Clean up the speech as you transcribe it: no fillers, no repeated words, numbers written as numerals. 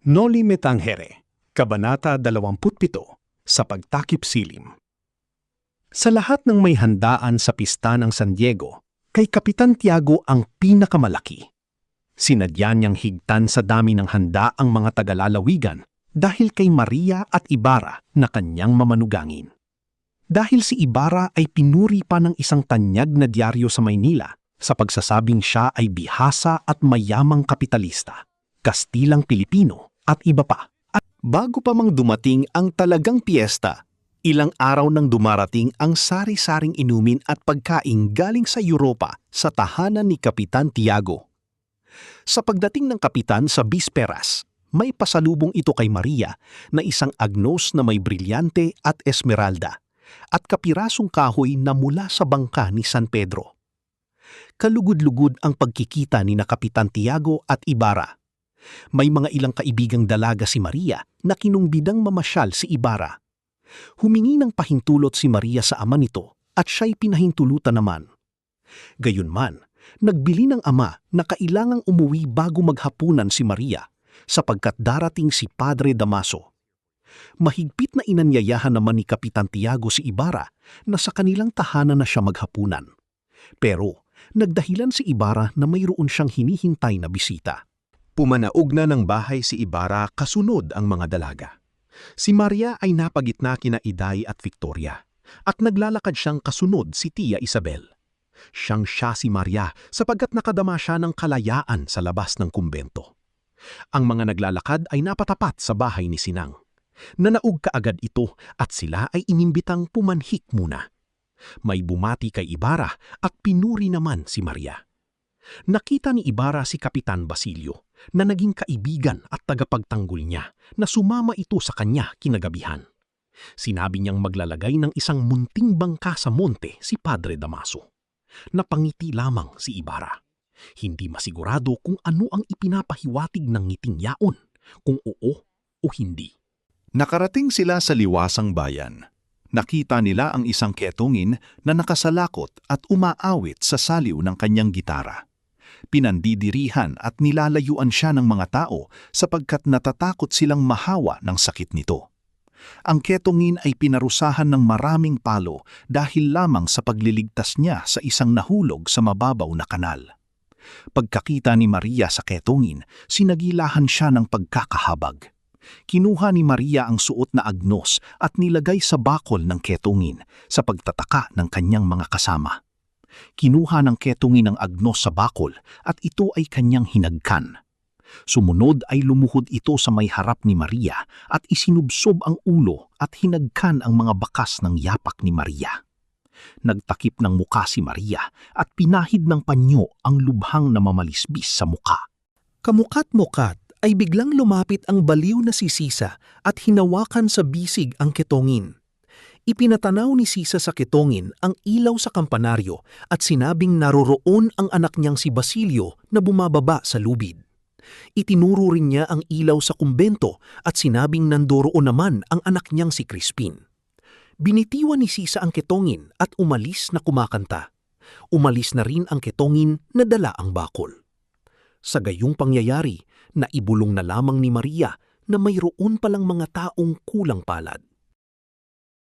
Noli Me Tangere, Kabanata 27, sa Pagtakip Silim. Sa lahat ng may handaan sa pista ng San Diego, kay Kapitan Tiago ang pinakamalaki. Sinadya niyang higtan sa dami ng handa ang mga tagalalawigan dahil kay Maria at Ibarra na kanyang mamanugangin. Dahil si Ibarra ay pinuri pa ng isang tanyag na dyaryo sa Maynila sa pagsasabing siya ay bihasa at mayamang kapitalista, Kastilang Pilipino at iba pa. At bago pa mang dumating ang talagang piyesta, ilang araw nang dumarating ang sari-saring inumin at pagkain galing sa Europa sa tahanan ni Kapitan Tiago. Sa pagdating ng kapitan sa bisperas, may pasalubong ito kay Maria na isang agnos na may brilyante at esmeralda at kapirasong kahoy na mula sa bangka ni San Pedro. Kalugod-lugod ang pagkikita ni na Kapitan Tiago at Ibarra. May mga ilang kaibigang dalaga si Maria na kinumbidang mamasyal si Ibarra. Humingi ng pahintulot si Maria sa ama nito at siya'y pinahintulutan naman. Gayunman, nagbili ng ama na kailangang umuwi bago maghapunan si Maria sapagkat darating si Padre Damaso. Mahigpit na inanyayahan naman ni Kapitan Tiago si Ibarra na sa kanilang tahanan na siya maghapunan. Pero nagdahilan si Ibarra na mayroon siyang hinihintay na bisita. Pumanaog na ng bahay si Ibarra kasunod ang mga dalaga. Si Maria ay napagitna kina Iday at Victoria at naglalakad siyang kasunod si Tia Isabel. Siya si Maria sapagkat nakadama siya ng kalayaan sa labas ng kumbento. Ang mga naglalakad ay napatapat sa bahay ni Sinang. Nanaog kaagad ito at sila ay inimbitang pumanhik muna. May bumati kay Ibarra at pinuri naman si Maria. Nakita ni Ibarra si Kapitan Basilio na naging kaibigan at tagapagtanggol niya na sumama ito sa kanya kinagabihan. Sinabi niyang maglalagay ng isang munting bangka sa monte si Padre Damaso. Napangiti lamang si Ibarra. Hindi masigurado kung ano ang ipinapahiwatig ng ngiting yaon, kung oo o hindi. Nakarating sila sa liwasang bayan. Nakita nila ang isang ketungin na nakasalakot at umaawit sa saliw ng kanyang gitara. Pinandidirihan at nilalayuan siya ng mga tao sapagkat natatakot silang mahawa ng sakit nito. Ang ketungin ay pinarusahan ng maraming palo dahil lamang sa pagliligtas niya sa isang nahulog sa mababaw na kanal. Pagkakita ni Maria sa ketungin, sinagilahan siya ng pagkakahabag. Kinuha ni Maria ang suot na agnos at nilagay sa bakol ng ketungin sa pagtataka ng kanyang mga kasama. Kinuha ng ketungin ang agnos sa bakol at ito ay kanyang hinagkan. Sumunod ay lumuhod ito sa may harap ni Maria at isinubsob ang ulo at hinagkan ang mga bakas ng yapak ni Maria. Nagtakip ng muka si Maria at pinahid ng panyo ang lubhang na mamalisbis sa muka. Kamukat-mukat ay biglang lumapit ang baliw na si Sisa at hinawakan sa bisig ang ketongin. Ipinatanaw ni Sisa sa ketongin ang ilaw sa kampanaryo at sinabing naroroon ang anak niyang si Basilio na bumababa sa lubid. Itinuro rin niya ang ilaw sa kumbento at sinabing nandoroon naman ang anak niyang si Crispin. Binitiwan ni Sisa ang ketongin at umalis na kumakanta. Umalis na rin ang ketongin na dala ang bakol. Sa gayong pangyayari, naibulong na lamang ni Maria na mayroon palang mga taong kulang palad.